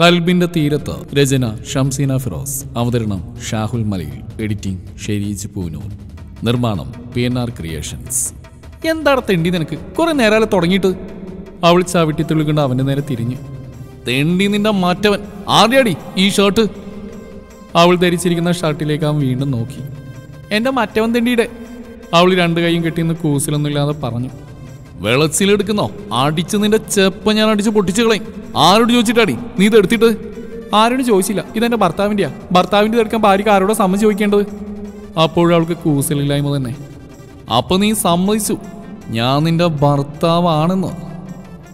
കൽബിന്റെ തീരത്ത്. രചന ഷംസീന ഫിറോസ്. അവതരണം ഷാഹുൽ മലയിൽ. എഡിറ്റിംഗ് ഷെരീജ് പൂനൂർ. നിർമ്മാണം PNR ക്രിയേഷൻസ്. എന്താണ് തെണ്ടി നിനക്ക്? കുറെ നേരം തുടങ്ങിയിട്ട്. അവൾ ചവിട്ടി തുള്ളിക്കൊണ്ട് അവന്റെ നേരെ തിരിഞ്ഞു. തെണ്ടി നിന്റെ മാറ്റവൻ ആദ്യടി ഈ ഷർട്ട്. അവൾ ധരിച്ചിരിക്കുന്ന ഷർട്ടിലേക്ക് അവൻ വീണ്ടും നോക്കി. എന്റെ മറ്റവൻ തെണ്ടിയുടെ. അവൾ രണ്ട് കൈയും കെട്ടിന്ന് കൂസിലൊന്നുമില്ലാതെ പറഞ്ഞു. വെളച്ചിലെടുക്കുന്നോ? അടിച്ച് നിന്റെ ചെപ്പ ഞാൻ അടിച്ച് പൊട്ടിച്ചു കളയും. ആരോട് ചോദിച്ചിട്ടാടി നീ ഇത് എടുത്തിട്ട്? ആരോട് ചോദിച്ചില്ല, ഇതെന്റെ ഭർത്താവിന്റെയാ. ഭർത്താവിന്റെ എടുക്കാൻ ഭാര്യക്ക് ആരോടോ സമ്മതി ചോദിക്കേണ്ടത്? അപ്പോഴവൾക്ക് കൂസലില്ലായ്മ തന്നെ. അപ്പൊ നീ സമ്മതിച്ചു ഞാൻ നിന്റെ ഭർത്താവാണെന്ന്?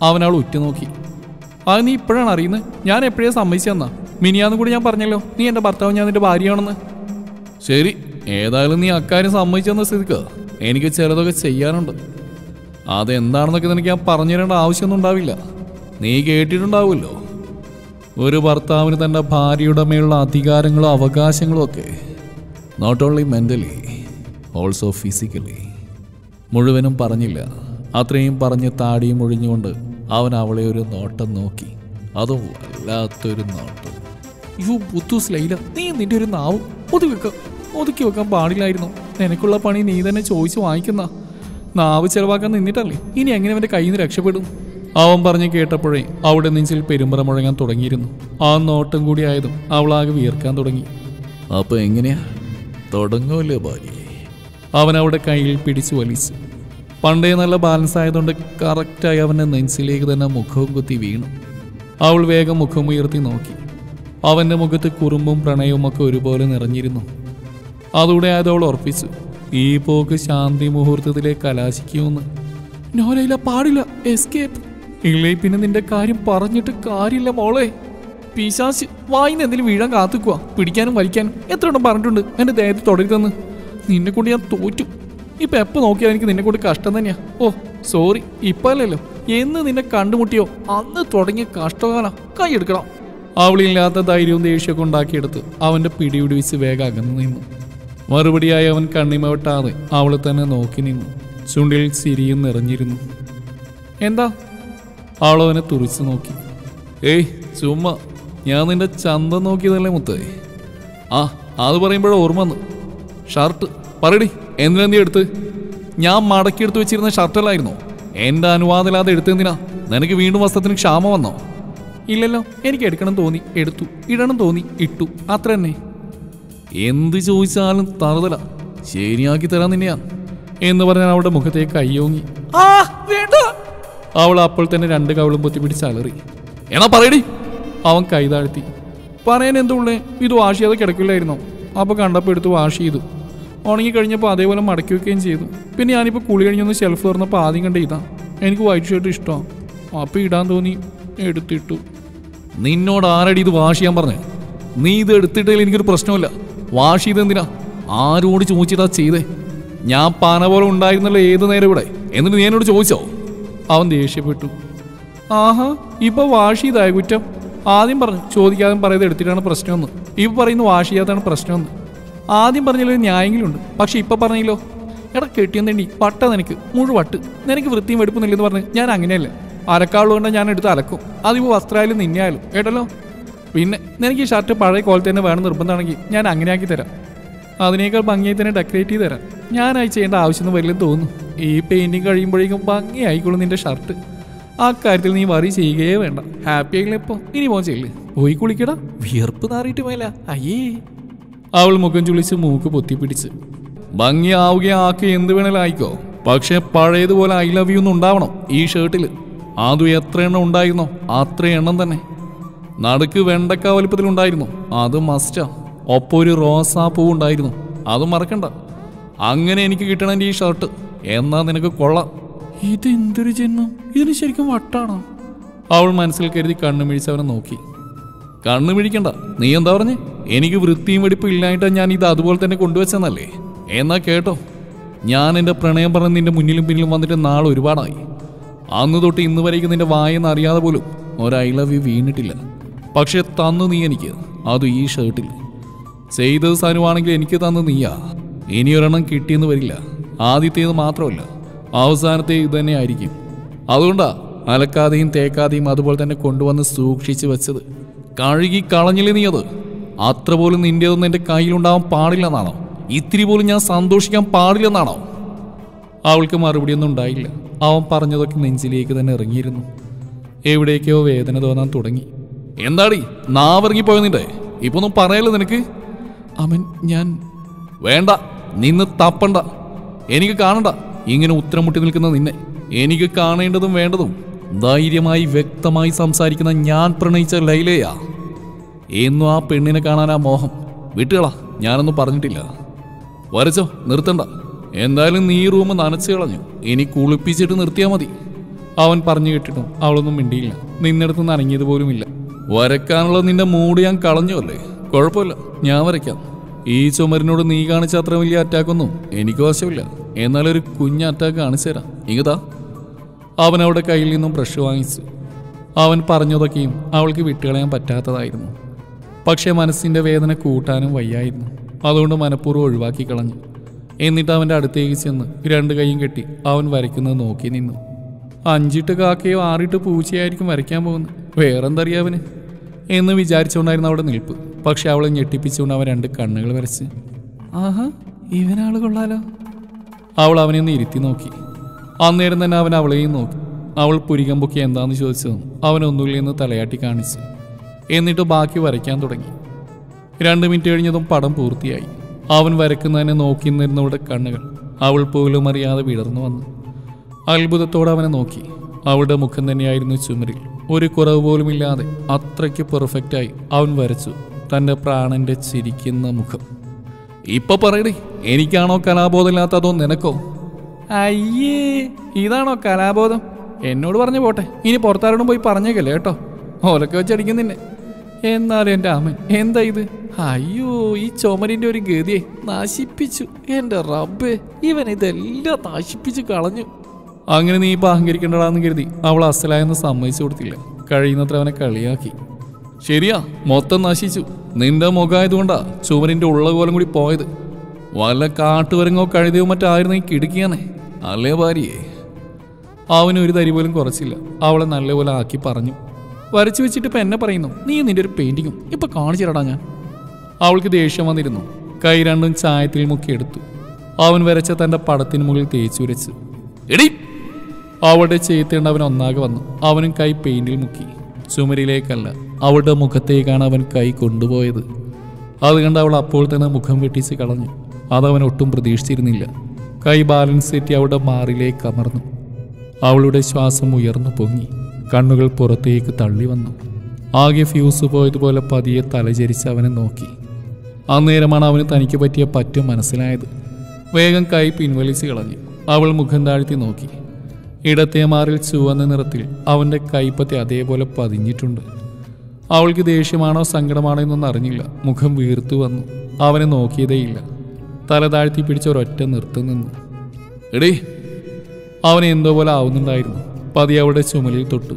അവനവൾ ഉറ്റുനോക്കി. അത് നീ ഇപ്പോഴാണ് അറിയുന്നത്? ഞാൻ എപ്പോഴേ സമ്മതിച്ചെന്നാ. മിനിയാന്നും കൂടി ഞാൻ പറഞ്ഞല്ലോ നീ എന്റെ ഭർത്താവ്, ഞാൻ നിന്റെ ഭാര്യയാണെന്ന്. ശരി, ഏതായാലും നീ അക്കാര്യം സമ്മതിച്ചെന്ന സ്ഥിതിക്ക് എനിക്ക് ചിലതൊക്കെ ചെയ്യാനുണ്ട്. അതെന്താണെന്നൊക്കെ നിനക്ക് ഞാൻ പറഞ്ഞു തരേണ്ട ആവശ്യമൊന്നും ഉണ്ടാവില്ല. നീ കേട്ടിട്ടുണ്ടാവുമല്ലോ, ഒരു ഭർത്താവിന് തൻ്റെ ഭാര്യയുടെ മേലുള്ള അധികാരങ്ങളും അവകാശങ്ങളും ഒക്കെ. Not only mentally, also physically. മുഴുവനും പറഞ്ഞില്ല. അത്രയും പറഞ്ഞ് താടിയും ഒഴിഞ്ഞുകൊണ്ട് അവൻ അവളെ ഒരു നോട്ടം നോക്കി. അതും വല്ലാത്തൊരു നോട്ടം. യു ബുദ്ധൂസ് ലൈല, നീ നിന്റെ ഒരു നാവും ഒതുക്കി വെക്കാൻ പാടില്ലായിരുന്നു. നിനക്കുള്ള പണി നീ തന്നെ ചോദിച്ചു വാങ്ങിക്കുന്ന. നാവ് ചെലവാക്കാൻ നിന്നിട്ടല്ലേ, ഇനി എങ്ങനെ അവൻ്റെ കയ്യിൽ നിന്ന് രക്ഷപ്പെടും? അവൻ പറഞ്ഞ് കേട്ടപ്പോഴേ അവിടെ നെഞ്ചിൽ പെരുമ്പറ മുഴങ്ങാൻ തുടങ്ങിയിരുന്നു. ആ നോട്ടം കൂടി ആയതും അവളാകെ വിയർക്കാൻ തുടങ്ങി. അപ്പൊ എങ്ങനെയാ തുടങ്ങുമല്ലേ ഭാര്യ? അവൻ അവിടെ കയ്യിൽ പിടിച്ചു വലിച്ചു. പണ്ടേ നല്ല ബാലൻസ് ആയതുകൊണ്ട് കറക്റ്റായി അവൻ്റെ നെഞ്ചിലേക്ക് തന്നെ മുഖവും കുത്തി വീണു. അവൾ വേഗം മുഖം ഉയർത്തി നോക്കി. അവൻ്റെ മുഖത്ത് കുറുമ്പും പ്രണയവും ഒക്കെ ഒരുപോലെ നിറഞ്ഞിരുന്നു. അതുകൂടെ ആയത് അവൾ ഉറപ്പിച്ചു, ഈ പോക്ക് ശാന്തി മുഹൂർത്തത്തിലേക്ക് കലാശിക്കുമെന്ന്. നോലയില പാടില്ല, എസ്കേപ്പ്. ഇല്ലേ പിന്നെ നിന്റെ കാര്യം പറഞ്ഞിട്ട് കാര്യമില്ല മോളെ. പിശാച് വായിന്ന് എന്തെങ്കിലും വീഴാൻ കാത്തുക്കുക. പിടിക്കാനും വലിക്കാനും എത്ര എണ്ണം പറഞ്ഞിട്ടുണ്ട് എൻ്റെ ദേഹത്ത് തുടരുതെന്ന്. നിന്നെ കൊണ്ട് ഞാൻ തോറ്റു. ഇപ്പം എപ്പോൾ നോക്കിയാൽ എനിക്ക് നിന്നെ കൊണ്ട് കഷ്ടം തന്നെയാ. ഓ സോറി, ഇപ്പം അല്ലല്ലോ, എന്ന് നിന്നെ കണ്ടുമുട്ടിയോ അന്ന് തുടങ്ങിയ കഷ്ടകാല കൈ എടുക്കണം. അവളില്ലാത്ത ധൈര്യവും ദേഷ്യമൊക്കെ ഉണ്ടാക്കിയെടുത്ത് അവൻ്റെ പിടിപിടിച്ച് വേഗം അകന്നു നിന്നു. മറുപടിയായി അവൻ കണ്ണിമ വെട്ടാതെ അവളെ തന്നെ നോക്കി നിന്നു. ചുണ്ടിൽ ചിരിയും നിറഞ്ഞിരുന്നു. എന്താ? അവളവനെ തുറിച്ചു നോക്കി. ഏയ് ചുമ്മാ, ഞാൻ നിന്റെ ചന്തം നോക്കിയതല്ലേ മുത്തേ. ആ അത് പറയുമ്പോഴേ ഓർമ്മ വന്നു. ഷർട്ട് പറയടി, എന്തിനാ നീ എടുത്ത്? ഞാൻ മടക്കിയെടുത്ത് വെച്ചിരുന്ന ഷർട്ടല്ലായിരുന്നോ? എൻ്റെ അനുവാദമില്ലാതെ എടുത്തെന്തിനാ? നിനക്ക് വീണ്ടും വസ്ത്രത്തിന് ക്ഷാമം വന്നോ? ഇല്ലല്ലോ, എനിക്ക് എടുക്കണം തോന്നി എടുത്തു, ഇടണം തോന്നി ഇട്ടു, അത്ര തന്നെ. എന്ത് ചോദിച്ചാലും തറുതല, ശരിയാക്കി തരാൻ നിന്നെയാ എന്ന് പറഞ്ഞാൽ അവളുടെ മുഖത്തേക്ക് കയ്യോങ്ങി. അവൾ അപ്പോൾ തന്നെ രണ്ട് കവളും പൊത്തിപ്പിടിച്ച് അലറി. എന്നാ പറയടി. അവൻ കൈ താഴ്ത്തി. പറയാൻ എന്തുള്ളേ, ഇത് വാഷ് ചെയ്യാതെ കിടക്കില്ലായിരുന്നോ? അപ്പോൾ കണ്ടപ്പോൾ എടുത്ത് വാഷ് ചെയ്തു. ഉണങ്ങി കഴിഞ്ഞപ്പോൾ അതേപോലെ മടക്കി വെക്കുകയും ചെയ്തു. പിന്നെ ഞാനിപ്പോൾ കുളി കഴിഞ്ഞൊന്ന് ഷെൽഫ് തുറന്നപ്പോൾ ആദ്യം കണ്ട ഇതാ. എനിക്ക് വൈറ്റ് ഷർട്ട് ഇഷ്ടമാണ്, അപ്പോൾ ഇടാൻ തോന്നി എടുത്തിട്ടു. നിന്നോട് ആരടി ഇത് വാഷ് ചെയ്യാൻ പറഞ്ഞേ? നീ ഇത് എടുത്തിട്ടേ എനിക്കൊരു പ്രശ്നമില്ല. വാഷ് ചെയ്തെന്തിനാ? ആരോട് ചോദിച്ചിട്ടാ ചെയ്തേ? ഞാൻ പാന പോലെ ഉണ്ടായിരുന്നല്ലോ ഏത് നേരം ഇവിടെ, എന്നിട്ട് നീ എന്നോട് ചോദിച്ചോ? അവൻ ദേഷ്യപ്പെട്ടു. ആഹാ, ഇപ്പൊ വാഷ് ചെയ്തായ കുറ്റം. ആദ്യം പറഞ്ഞു ചോദിക്കാതെ പറയുന്നത് എടുത്തിട്ടാണ് പ്രശ്നമെന്ന്. ഇപ്പൊ പറയുന്നു വാഷ് ചെയ്യാതാണ് പ്രശ്നമെന്ന്. ആദ്യം പറഞ്ഞല്ലോ ന്യായെങ്കിലും ഉണ്ട്, പക്ഷെ ഇപ്പൊ പറഞ്ഞല്ലോ. എടാ കെട്ടിയം തണ്ടി വട്ട, നിനക്ക് മുഴുവട്ട്. നിനക്ക് വൃത്തിയും വെടുപ്പൊന്നുമില്ലെന്ന് പറഞ്ഞ് ഞാൻ അങ്ങനെയല്ല. അലക്കാളുകൊണ്ട് ഞാൻ എടുത്ത് അലക്കും. അതിപ്പോൾ വസ്ത്രമായാലും നിന്നെയായാലും കേട്ടല്ലോ. പിന്നെ നിനക്ക് ഈ ഷർട്ട് പഴയ കോലത്ത് തന്നെ വേണം നിർബന്ധമാണെങ്കിൽ ഞാൻ അങ്ങനെ ആക്കി തരാം. അതിനേക്കാൾ ഭംഗിയായി തന്നെ ഡെക്കറേറ്റ് ചെയ്ത് തരാം. ഞാനായി ചെയ്യേണ്ട ആവശ്യമൊന്നും വരില്ലെന്ന് തോന്നുന്നു. ഈ പെയിൻറ്റിങ് കഴിയുമ്പോഴേക്കും ഭംഗിയായിക്കോളും നിന്റെ ഷർട്ട്. ആ കാര്യത്തിൽ നീ വറി ചെയ്യുകയേ വേണ്ട. ഹാപ്പി ആയില്ല ഇപ്പോൾ. ഇനി പോകാൻ ചെയ്യില്ലേ? പോയി കുളിക്കടാ, വിയർപ്പ് നാറിയിട്ട് പോയല്ല. അയ്യേ. അവൾ മുഖം ചുളിച്ച് മൂക്ക് പൊത്തിപ്പിടിച്ച്. ഭംഗിയാവുകയാക്കി എന്ത് വേണേലും ആയിക്കോ, പക്ഷെ പഴയതുപോലെ ഐ ലവ് യു ഒന്നും ഉണ്ടാവണം ഈ ഷർട്ടിൽ. അതും എത്ര എണ്ണം ഉണ്ടായിരുന്നോ അത്ര എണ്ണം തന്നെ. നടുക്ക് വെണ്ടക്ക വലുപ്പത്തിലുണ്ടായിരുന്നു, അത് മസ്റ്റാ. ഒപ്പം ഒരു റോസാപ്പൂ ഉണ്ടായിരുന്നു, അതും മറക്കണ്ട. അങ്ങനെ എനിക്ക് കിട്ടണം ഈ ഷർട്ട്. എന്നാ നിനക്ക് കൊള്ളാം. ഇതെന്തൊരു ജന്മം, ഇതിന് ശരിക്കും വട്ടാണോ? അവൾ മനസ്സിൽ കരുതി കണ്ണുമിഴിച്ചവനെ നോക്കി. കണ്ണുമിഴിക്കണ്ട, നീ എന്താ പറഞ്ഞേ? എനിക്ക് വൃത്തിയും വെടിപ്പും ഇല്ലായിട്ട് ഞാൻ ഇത് അതുപോലെ തന്നെ കൊണ്ടുവച്ചെന്നല്ലേ? എന്നാ കേട്ടോ, ഞാൻ എൻ്റെ പ്രണയം പറഞ്ഞ് നിന്റെ മുന്നിലും പിന്നിലും വന്നിട്ട് നാളെ ഒരുപാടായി. അന്ന് തൊട്ട് ഇന്ന് വരേക്കും നിന്റെ വായെന്ന് അറിയാതെ പോലും ഒരു ഐ ലവ് യു വീണിട്ടില്ല. പക്ഷെ തന്നു നീ എനിക്ക്, അത് ഈ ഷർട്ടിൽ. ചെയ്തത് സനുവാണെങ്കിൽ എനിക്ക് തന്നു നീയാ. ഇനിയൊരെണ്ണം കിട്ടിയെന്ന് വരില്ല. ആദ്യത്തേത് മാത്രമല്ല, അവസാനത്തെ ഇത് തന്നെ ആയിരിക്കും. അതുകൊണ്ടാ അലക്കാതെയും തേക്കാതെയും അതുപോലെ തന്നെ കൊണ്ടുവന്ന് സൂക്ഷിച്ച് വെച്ചത്. കഴുകി കളഞ്ഞില്ലേ നീ അത്? അത്ര പോലും നിന്റേതൊന്നും എൻ്റെ കയ്യിലുണ്ടാവാൻ പാടില്ലെന്നാണോ? ഇത്തിരി പോലും ഞാൻ സന്തോഷിക്കാൻ പാടില്ലെന്നാണോ? അവൾക്ക് മറുപടിയൊന്നും ഉണ്ടായില്ല. അവൻ പറഞ്ഞതൊക്കെ നെഞ്ചിലേക്ക് തന്നെ ഇറങ്ങിയിരുന്നു. എവിടേക്കോ വേദന തോന്നാൻ തുടങ്ങി. എന്താടി നാവിറങ്ങിപ്പോയോ നിന്റെ? ഇപ്പൊ ഒന്നും പറയല്ലോ നിനക്ക്? അവൻ ഞാൻ വേണ്ട, നിന്ന് തപ്പണ്ട. എനിക്ക് കാണണ്ട ഇങ്ങനെ ഉത്തരം മുട്ടി നിൽക്കുന്ന നിന്നെ. എനിക്ക് കാണേണ്ടതും വേണ്ടതും ധൈര്യമായി വ്യക്തമായി സംസാരിക്കുന്ന ഞാൻ പ്രണയിച്ച ലൈലയാ. എന്നും ആ പെണ്ണിനെ കാണാനാ മോഹം. വിട്ടുകളാ, ഞാനൊന്നും പറഞ്ഞിട്ടില്ല. വരച്ചോ, നിർത്തണ്ട. എന്തായാലും നീ റൂം നനച്ചു കളഞ്ഞു, ഇനി കുളിപ്പിച്ചിട്ട് നിർത്തിയാൽ മതി. അവൻ പറഞ്ഞു കേട്ടിട്ടും അവളൊന്നും മിണ്ടിയില്ല. നിന്നെടുത്ത് നനങ്ങിയത് പോലുമില്ല. വരക്കാനുള്ള നിന്റെ മൂഡ് ഞാൻ കളഞ്ഞു അല്ലേ? കുഴപ്പമില്ല, ഞാൻ വരയ്ക്കാം. ഈ ചുമരിനോട് നീ കാണിച്ച അത്ര വലിയ അറ്റാക്കൊന്നും എനിക്ക് വശമില്ല. എന്നാലൊരു കുഞ്ഞ് അറ്റാക്ക് കാണിച്ചു തരാം. ഇങ്ങതാ. അവൻ അവളുടെ കയ്യിൽ നിന്നും ബ്രഷ് വാങ്ങിച്ചു. അവൻ പറഞ്ഞതൊക്കെയും അവൾക്ക് വിട്ടുകളയാൻ പറ്റാത്തതായിരുന്നു. പക്ഷേ മനസ്സിൻ്റെ വേദന കൂട്ടാനും വയ്യായിരുന്നു. അതുകൊണ്ട് മനഃപൂർവ്വം ഒഴിവാക്കി കളഞ്ഞു. എന്നിട്ട് അവൻ്റെ അടുത്തേക്ക് ചെന്ന് 2 കൈയും കെട്ടി അവൻ വരയ്ക്കുന്നത് നോക്കി നിന്നു. 5 കാക്കയോ 6 പൂച്ചയായിരിക്കും വരയ്ക്കാൻ പോകുന്നത്, വേറെന്തറിയാവന് എന്ന് വിചാരിച്ചുകൊണ്ടായിരുന്നു അവിടെ നിൽപ്പ്. പക്ഷെ അവളെ ഞെട്ടിപ്പിച്ചുകൊണ്ട് അവൻ 2 കണ്ണുകൾ വരച്ച്. ആഹാ, ഇവനാൾ കൊള്ളാലോ. അവൾ അവനെ ഒന്ന് ഇരുത്തി നോക്കി. അന്നേരം തന്നെ അവൻ അവളെയും നോക്കി. അവൾ പുരികം പൊക്കി എന്താണെന്ന് ചോദിച്ചതും അവനൊന്നുമില്ല എന്ന് തലയാട്ടി കാണിച്ചു. എന്നിട്ട് ബാക്കി വരയ്ക്കാൻ തുടങ്ങി. 2 മിനിറ്റ് കഴിഞ്ഞതും പടം പൂർത്തിയായി. അവൻ വരയ്ക്കുന്നതിനെ നോക്കി നിന്നിരുന്നവളുടെ കണ്ണുകൾ അവൾ പോലും അറിയാതെ വിടർന്നു വന്നു. അത്ഭുതത്തോടെ അവനെ നോക്കി. അവളുടെ മുഖം തന്നെയായിരുന്നു ചുമരിൽ. ഒരു കുറവ് പോലുമില്ലാതെ അത്രയ്ക്ക് പെർഫെക്റ്റായി അവൻ വരച്ചു തൻ്റെ പ്രാണന്റെ ചിരിക്കുന്ന മുഖം. ഇപ്പൊ പറയടേ, എനിക്കാണോ കലാബോധമില്ലാത്ത അതോ നിനക്കോ? അയ്യേ, ഇതാണോ കലാബോധം? എന്നോട് പറഞ്ഞു പോട്ടെ, ഇനി പുറത്താരോടും പോയി പറഞ്ഞേക്കല്ലേ കേട്ടോ. ഓലൊക്കെ വെച്ചടിക്കും നിന്നെ. എന്നാലും എൻ്റെ അമ്മൻ എന്താ ഇത്? അയ്യോ, ഈ ചുമരിൻ്റെ ഒരു ഗതിയെ നശിപ്പിച്ചു. എൻ്റെ റബ്ബേ, ഇവൻ ഇതെല്ലാം നശിപ്പിച്ചു കളഞ്ഞു. അങ്ങനെ നീ ഇപ്പം അഹങ്കരിക്കേണ്ടടാന്ന് കരുതി അവൾ അസലായെന്ന് സമ്മതിച്ചു കൊടുത്തില്ല. കഴിയുന്നത്ര അവനെ കളിയാക്കി. ശരിയാ, മൊത്തം നശിച്ചു. നിന്റെ മുഖമായതുകൊണ്ടാ ചുമരിൻ്റെ ഉള്ള കോലം കൂടി പോയത്. വല്ല കാട്ടുവരങ്ങോ കഴുതയോ മറ്റായിരുന്നു ഈ കിടുക്കിയാന്നേ, അല്ലേ ഭാര്യയെ? അവനൊരു തരി പോലും കുറച്ചില്ല. അവളെ നല്ലപോലെ ആക്കി പറഞ്ഞു. വരച്ചു വെച്ചിട്ട് ഇപ്പം എന്നെ പറയുന്നു, നീ നിന്റെ ഒരു പെയിന്റിങ്ങും ഇപ്പം കാണിച്ചിരടാ ഞാൻ. അവൾക്ക് ദേഷ്യം വന്നിരുന്നു. കൈ 2 ചായത്തിൽ മുക്കിയെടുത്തു. അവൻ വരച്ച തൻ്റെ പടത്തിന് മുകളിൽ തേച്ചുരച്ചു. എടി! അവളുടെ ചെയ്ത്തേണ്ട അവൻ ഒന്നാകെ വന്നു. അവനും കൈ പെയിന്റിൽ മുക്കി. ചുമരിലേക്കല്ല, അവളുടെ മുഖത്തേക്കാണ് അവൻ കൈ കൊണ്ടുപോയത്. അത് കണ്ട് അവൾ അപ്പോൾ തന്നെ മുഖം വെട്ടിച്ച് കളഞ്ഞു. അതവൻ ഒട്ടും പ്രതീക്ഷിച്ചിരുന്നില്ല. കൈ ബാലൻസ് തെറ്റി അവളുടെ മാറിലേക്ക് അമർന്നു. അവളുടെ ശ്വാസം ഉയർന്നു പൊങ്ങി. കണ്ണുകൾ പുറത്തേക്ക് തള്ളി വന്നു. ആകെ ഫ്യൂസ് പോയതുപോലെ പതിയെ തലചരിച്ച് അവനെ നോക്കി. അന്നേരമാണ് അവന് തനിക്ക് പറ്റിയ പറ്റും മനസ്സിലായത്. വേഗം കൈ പിൻവലിച്ച് കളഞ്ഞു. അവൾ മുഖം താഴ്ത്തി നോക്കി. ഇടത്തെ മാറിൽ ചുവന്ന നിറത്തിൽ അവൻ്റെ കൈപ്പത്തി അതേപോലെ പതിഞ്ഞിട്ടുണ്ട്. അവൾക്ക് ദേഷ്യമാണോ സങ്കടമാണോ എന്നൊന്നും അറിഞ്ഞില്ല. മുഖം വീർത്തു വന്നു. അവനെ നോക്കിയതേയില്ല. തല താഴ്ത്തി പിടിച്ച ഒരൊറ്റ നിർത്തം നിന്നു. എടേ! അവനെ എന്തോ പോലെ ആവുന്നുണ്ടായിരുന്നു. പതി അവളുടെ ചുമലിൽ തൊട്ടു.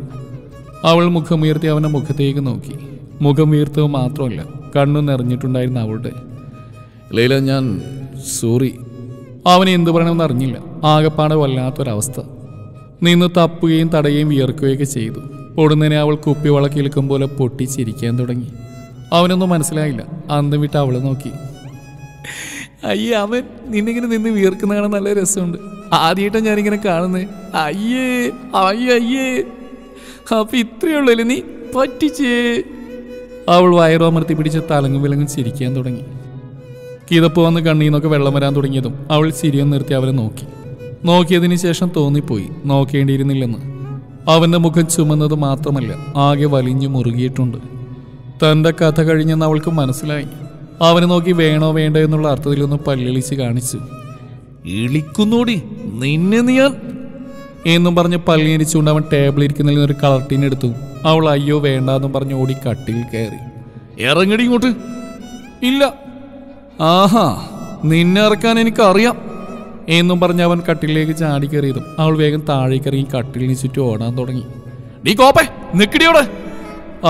അവൾ മുഖമുയർത്തി അവൻ്റെ മുഖത്തേക്ക് നോക്കി. മുഖം വീർത്തത് മാത്രമല്ല, കണ്ണു നിറഞ്ഞിട്ടുണ്ടായിരുന്നു അവളുടെ. ലൈല, ഞാൻ സോറി. അവനെ എന്തു പറയണമെന്ന് അറിഞ്ഞില്ല. ആകെപ്പാടെ വല്ലാത്തൊരവസ്ഥ. നിന്ന് തപ്പുകയും തടയുകയും വിയർക്കുകയൊക്കെ ചെയ്തു. പൊടുന്നതിനെ അവൾ കുപ്പിവള കിലുക്കും പോലെ പൊട്ടിച്ചിരിക്കാൻ തുടങ്ങി. അവനൊന്നും മനസ്സിലായില്ല. അന്തം വിട്ട് അവളെ നോക്കി. അയ്യേ, അവൻ നിന്നിങ്ങനെ നിന്ന് വിയർക്കുന്ന കാണാൻ നല്ല രസമുണ്ട്. ആദ്യമായിട്ടാണ് ഞാനിങ്ങനെ കാണുന്നത്. അയ്യേ അയ്യേ അയ്യേ, അപ്പൊ ഇത്രയുള്ളല്ലേ നീ പറ്റിച്ചേ. അവൾ വയറമർത്തി പിടിച്ച് തലങ്ങും വിലങ്ങും ചിരിക്കാൻ തുടങ്ങി. കിതപ്പ് വന്ന് കണ്ണീന്നൊക്കെ വെള്ളം വരാൻ തുടങ്ങിയതും അവൾ ചിരിയും നിർത്തി അവനെ നോക്കി. നോക്കിയതിന് ശേഷം തോന്നിപ്പോയി നോക്കേണ്ടിയിരുന്നില്ലെന്ന്. അവൻ്റെ മുഖം ചുമന്നത് മാത്രമല്ല, ആകെ വലിഞ്ഞു മുറുകിയിട്ടുണ്ട്. തൻ്റെ കഥ കഴിഞ്ഞെന്ന് അവൾക്ക് മനസ്സിലായി. അവനെ നോക്കി വേണോ വേണ്ടോ എന്നുള്ള അർത്ഥത്തിലൊന്ന് പല്ലിളിച്ച് കാണിച്ചു. ഇളിക്കുന്നോടി നിന്നെ നീയാൻ എന്നും പറഞ്ഞ് പല്ലിരിച്ചുകൊണ്ട് അവൻ ടേബിളിൽ ഇരിക്കുന്നതിൽ നിന്നൊരു കളർ ടീൻ എടുത്തു. അവൾ അയ്യോ വേണ്ടാന്നും പറഞ്ഞ് ഓടി കട്ടിൽ കയറി. ഇറങ്ങടി ഇങ്ങോട്ട്. ഇല്ല. ആഹാ, നിന്നെ ഇറക്കാൻ എനിക്കറിയാം എന്നും പറഞ്ഞ് അവൻ കട്ടിലേക്ക് ചാടി കയറിയതും അവൾ വേഗം താഴേക്ക് ഇറങ്ങി കട്ടിലിന് ചുറ്റും ഓടാൻ തുടങ്ങി. നീ കോപ്പേ, നിക്കടിയോടെ.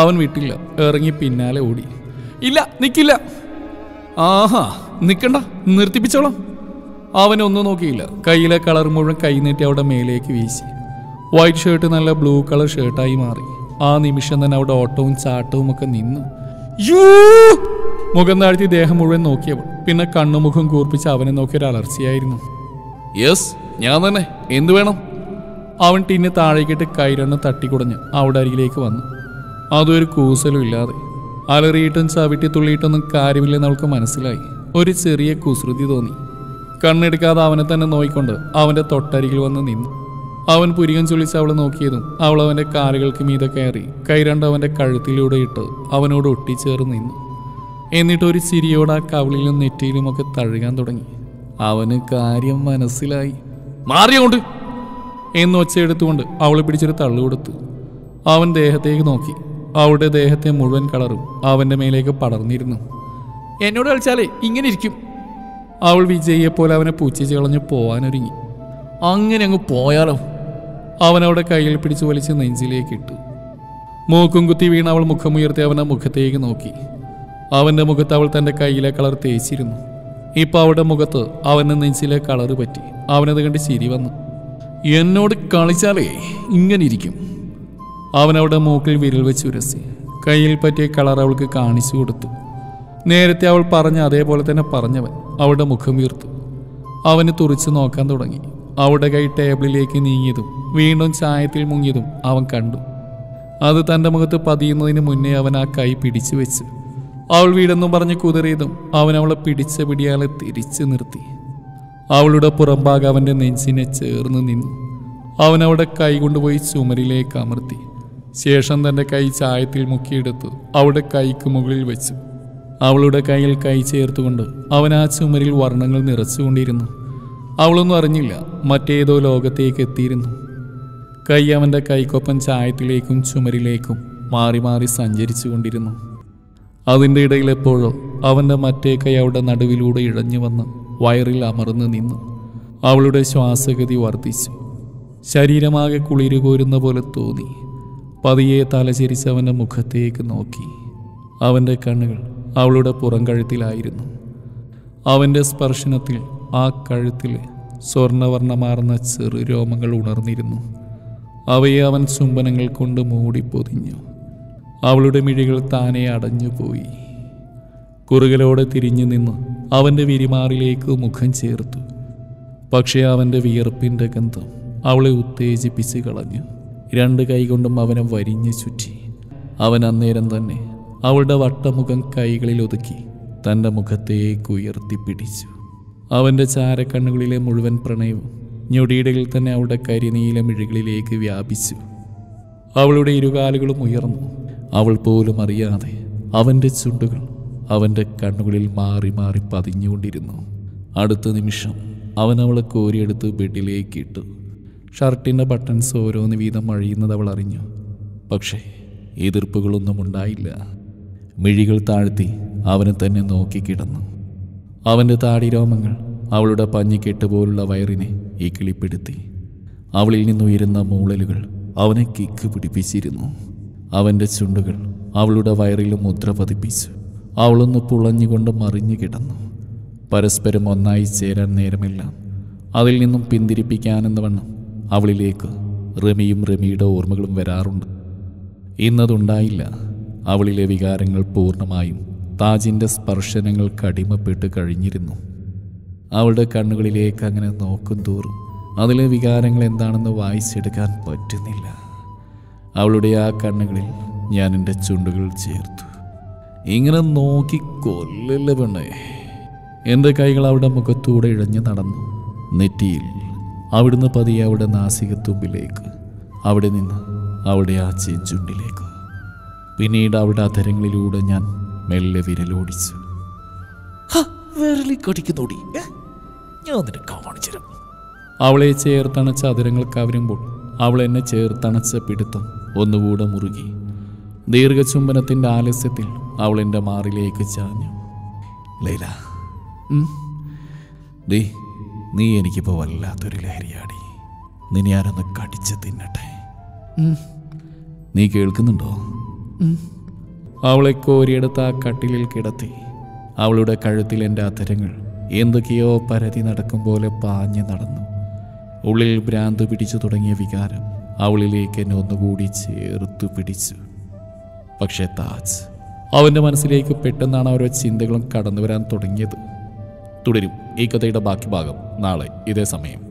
അവൻ വിട്ടില്ല. ഇറങ്ങി പിന്നാലെ ഓടി. ഇല്ല, നിക്കില്ല. ആഹാ, നിക്കണ്ട, നിർത്തിപ്പിച്ചോളാം. അവനൊന്നും നോക്കിയില്ല. കയ്യിലെ കളർ മുഴുവൻ കൈ നീട്ടി അവിടെ മേലേക്ക് വീശി. വൈറ്റ് ഷർട്ട് നല്ല ബ്ലൂ കളർ ഷർട്ടായി മാറി. ആ നിമിഷം തന്നെ അവിടെ ഓട്ടവും ചാട്ടവും ഒക്കെ നിന്നു. മുഖം താഴ്ത്തി ദേഹം മുഴുവൻ നോക്കിയവൾ പിന്നെ കണ്ണുമുഖം കൂർപ്പിച്ച് അവനെ നോക്കിയൊരു അലർച്ചയായിരുന്നു. യെസ്, ഞാൻ തന്നെ. എന്തു വേണം? അവൻ ടിന്നെ താഴേക്കിട്ട് കൈരണ്ണ് തട്ടിക്കുടഞ്ഞ് അവിടെ അരികിലേക്ക് വന്നു. അതൊരു കൂസലും ഇല്ലാതെ അലറിയിട്ടും ചവിട്ടി തുള്ളിയിട്ടൊന്നും കാര്യമില്ലെന്ന് അവൾക്ക് മനസ്സിലായി. ഒരു ചെറിയ കുസൃതി തോന്നി. കണ്ണെടുക്കാതെ അവനെ തന്നെ നോക്കിക്കൊണ്ട് അവൻ്റെ തൊട്ടരികിൽ വന്ന് നിന്നു. അവൻ പുരികം ചൊളിച്ച് അവളെ നോക്കിയതും അവൾ അവൻ്റെ കാലുകൾക്ക് മീതെ കയറി കൈരണ്ട് അവൻ്റെ കഴുത്തിലൂടെ ഇട്ട് അവനോട് ഒട്ടിച്ചേർന്ന് നിന്നു. എന്നിട്ട് ഒരു ചിരിയോട് ആ കവിളിലും നെറ്റിയിലുമൊക്കെ തഴുകാൻ തുടങ്ങി. അവന് കാര്യം മനസ്സിലായി. മാറിയോണ്ട് എന്ന് ഒച്ചയെടുത്തുകൊണ്ട് അവളെ പിടിച്ചൊരു തള്ളു കൊടുത്തു. അവൻ ദേഹത്തേക്ക് നോക്കി. അവളുടെ ദേഹത്തെ മുഴുവൻ കളറും അവൻ്റെ മേലേക്ക് പടർന്നിരുന്നു. എന്നോട് കളിച്ചാലേ ഇങ്ങനെ ഇരിക്കും. അവൾ വിജയിയെപ്പോലെ അവനെ പൂച്ചിച്ച് കളഞ്ഞ് പോവാനൊരുങ്ങി. അങ്ങനെ അങ്ങ് പോയാലോ? അവനവിടെ കയ്യിൽ പിടിച്ച് വലിച്ച് നെഞ്ചിലേക്ക് ഇട്ടു. മൂക്കും കുത്തി വീണ് അവൾ മുഖമുയർത്തി അവൻ്റെ മുഖത്തേക്ക് നോക്കി. അവൻ്റെ മുഖത്ത് അവൾ തൻ്റെ കയ്യിലെ കളർ തേച്ചിരുന്നു. ഇപ്പം അവളുടെ മുഖത്ത് അവൻ്റെ നെഞ്ചിലെ കളറ് പറ്റി. അവനത് കണ്ട് ചിരി വന്നു. എന്നോട് കളിച്ചാലേ ഇങ്ങനെ ഇരിക്കും. അവനവിടെ മൂക്കിൽ വിരൽ വെച്ച് ഉരസി കയ്യിൽ പറ്റിയ കളർ അവൾക്ക് കാണിച്ചു കൊടുത്തു. നേരത്തെ അവൾ പറഞ്ഞ അതേപോലെ തന്നെ പറഞ്ഞവൻ അവളുടെ മുഖം വീർത്തു. അവന് തുറിച്ച് നോക്കാൻ തുടങ്ങി. അവളുടെ കൈ ടേബിളിലേക്ക് നീങ്ങിയതും വീണ്ടും ചായത്തിൽ മുങ്ങിയതും അവൻ കണ്ടു. അത് തൻ്റെ മുഖത്ത് പതിയുന്നതിന് മുന്നേ അവൻ ആ കൈ പിടിച്ചു വെച്ചു. അവൾ വീടെന്നും പറഞ്ഞ് കുതിറിയതും അവൻ അവളെ പിടിച്ച പിടിയാലെ തിരിച്ചു നിർത്തി. അവളുടെ പുറംഭാഗം അവൻ്റെ നെഞ്ചിനെ ചേർന്ന് നിന്നു. അവൻ അവിടെ കൈ കൊണ്ടുപോയി ചുമരിലേക്ക് അമർത്തി. ശേഷം തൻ്റെ കൈ ചായത്തിൽ മുക്കിയെടുത്ത് അവളുടെ കൈക്ക് മുകളിൽ വെച്ചു. അവളുടെ കയ്യിൽ കൈ ചേർത്തുകൊണ്ട് അവൻ ആ ചുമരിൽ വർണ്ണങ്ങൾ നിറച്ചുകൊണ്ടിരുന്നു. അവളൊന്നും അറിഞ്ഞില്ല, മറ്റേതോ ലോകത്തേക്ക് എത്തിയിരുന്നു. കൈ അവൻ്റെ കൈക്കൊപ്പം ചായത്തിലേക്കും ചുമരിലേക്കും മാറി മാറി സഞ്ചരിച്ചു കൊണ്ടിരുന്നു. അതിൻ്റെ ഇടയിൽ എപ്പോഴോ അവൻ്റെ മറ്റേ കൈ അവളുടെ നടുവിലൂടെ ഇഴഞ്ഞു വന്ന് വയറിൽ അമർന്ന് നിന്നു. അവളുടെ ശ്വാസഗതി വർദ്ധിച്ചു. ശരീരമാകെ കുളിരുകോരുന്ന പോലെ തോന്നി. പതിയെ തലചരിച്ച് അവൻ്റെ മുഖത്തേക്ക് നോക്കി. അവൻ്റെ കണ്ണുകൾ അവളുടെ പുറം കഴുത്തിലായിരുന്നു. അവൻ്റെ സ്പർശനത്തിൽ ആ കഴുത്തിലെ സ്വർണ്ണവർണ്ണമാർന്ന ചെറു രോമങ്ങൾ ഉണർന്നിരുന്നു. അവയെ അവൻ ചുംബനങ്ങൾ കൊണ്ട് മൂടി പൊതിഞ്ഞു. അവളുടെ മിഴികൾ താനെ അടഞ്ഞുപോയി. കുറുകലോടെ തിരിഞ്ഞു നിന്ന് അവൻ്റെ വിരിമാറിലേക്ക് മുഖം ചേർത്തു. പക്ഷേ അവൻ്റെ വിയർപ്പിൻ്റെ ഗന്ധം അവളെ ഉത്തേജിപ്പിച്ച് കളഞ്ഞു. രണ്ട് കൈകൊണ്ടും അവനെ വരിഞ്ഞു ചുറ്റി. അവൻ അന്നേരം തന്നെ അവളുടെ വട്ടമുഖം കൈകളിൽ ഒതുക്കി തൻ്റെ മുഖത്തേക്ക് ഉയർത്തിപ്പിടിച്ചു. അവൻ്റെ ചാരക്കണ്ണുകളിലെ മുഴുവൻ പ്രണയവും ഞൊടിയിടയിൽ തന്നെ അവളുടെ കരിനീല മിഴികളിലേക്ക് വ്യാപിച്ചു. അവളുടെ ഇരുകാലുകളും ഉയർന്നു. അവൾ പോലും അറിയാതെ അവൻ്റെ ചുണ്ടുകൾ അവൻ്റെ കണ്ണുകളിൽ മാറി മാറി പതിഞ്ഞുകൊണ്ടിരുന്നു. അടുത്ത നിമിഷം അവൻ അവളെ കോരിയെടുത്ത് ബെഡിലേക്ക് ഇട്ടു. ഷർട്ടിൻ്റെ ബട്ടൺസ് ഓരോന്ന് വീതം അഴിയുന്നത് അവൾ അറിഞ്ഞു. പക്ഷേ എതിർപ്പുകളൊന്നും ഉണ്ടായില്ല. മിഴികൾ താഴ്ത്തി അവനെ തന്നെ നോക്കിക്കിടന്നു. അവൻ്റെ താടിരോമങ്ങൾ അവളുടെ പഞ്ഞിക്കെട്ട് പോലുള്ള വയറിനെ ഇക്കിളിപ്പെടുത്തി. അവളിൽ നിന്നുയരുന്ന മൂളലുകൾ അവനെ കിക്ക് പിടിപ്പിച്ചിരുന്നു. അവൻ്റെ ചുണ്ടുകൾ അവളുടെ വയറിൽ മുദ്ര പതിപ്പിച്ചു. അവളൊന്ന് പുളഞ്ഞുകൊണ്ട് മറിഞ്ഞു കിടന്നു. പരസ്പരം ഒന്നായി ചേരാൻ നേരമെല്ലാം അതിൽ നിന്നും പിന്തിരിപ്പിക്കാനെന്ന വണ്ണം അവളിലേക്ക് റമിയും റമിയുടെ ഓർമ്മകളും വരാറുണ്ട്. ഇന്നതുണ്ടായില്ല. അവളിലെ വികാരങ്ങൾ പൂർണ്ണമായും താജിൻ്റെ സ്പർശനങ്ങൾക്ക് അടിമപ്പെട്ട് കഴിഞ്ഞിരുന്നു. അവളുടെ കണ്ണുകളിലേക്ക് അങ്ങനെ നോക്കും തോറും അതിലെ വികാരങ്ങൾ എന്താണെന്ന് വായിച്ചെടുക്കാൻ പറ്റുന്നില്ല. അവളുടെ ആ കണ്ണുകളിൽ ഞാൻ എൻ്റെ ചുണ്ടുകൾ ചേർത്തു. ഇങ്ങനെ നോക്കി കൊല്ലല്ല പെണ്ണേ. എൻ്റെ കൈകൾ അവളുടെ മുഖത്തൂടെ ഇഴഞ്ഞു നടന്നു. നെറ്റിയിൽ അവിടുന്ന് പതിയെ അവളുടെ നാസികത്തുമ്പിലേക്ക്, അവിടെ നിന്ന് അവളുടെ ആ ചെഞ്ചുണ്ടിലേക്ക്, പിന്നീട് അവളുടെ അധരങ്ങളിലൂടെ ഞാൻ മെല്ലെ വിരലോടിച്ചു. വിരലിക്കടിക്കുന്നോടി, ഞാൻ നിന്നെ കാണിച്ചു. അവളെ ചേർത്തണച്ച അധരങ്ങൾ കവരുമ്പോൾ അവൾ എന്നെ ചേർത്തണച്ച പിടുത്തം ഒന്നുകൂടെ മുറുകി. ദീർഘചുംബനത്തിൻ്റെ ആലസ്യത്തിൽ അവൾ എൻ്റെ മാറിലേക്ക് ചാഞ്ഞു. ലൈല, നീ എനിക്കിപ്പോൾ വല്ലാത്തൊരു ലഹരിയാടി. നിന്നെ ഞാനൊന്ന് കടിച്ച് തിന്നട്ടെ. നീ കേൾക്കുന്നുണ്ടോ? അവളെ കോരിയെടുത്ത് ആ കട്ടിലിൽ കിടത്തി. അവളുടെ കഴുത്തിൽ എൻ്റെ അധരങ്ങൾ എന്തൊക്കെയോ പരതി നടക്കും പോലെ പാഞ്ഞു നടന്നു. ഉള്ളിൽ ഭ്രാന്ത് പിടിച്ചു തുടങ്ങിയ വികാരം അവളിലേക്ക് എന്നെ ഒന്നുകൂടി ചേർത്തു പിടിച്ചു. പക്ഷേ താജ്, അവൻ്റെ മനസ്സിലേക്ക് പെട്ടെന്നാണ് ഓരോ ചിന്തകളും കടന്നു വരാൻ തുടങ്ങിയത്. തുടരും ഈ കഥയുടെ ബാക്കി ഭാഗം നാളെ ഇതേ സമയം.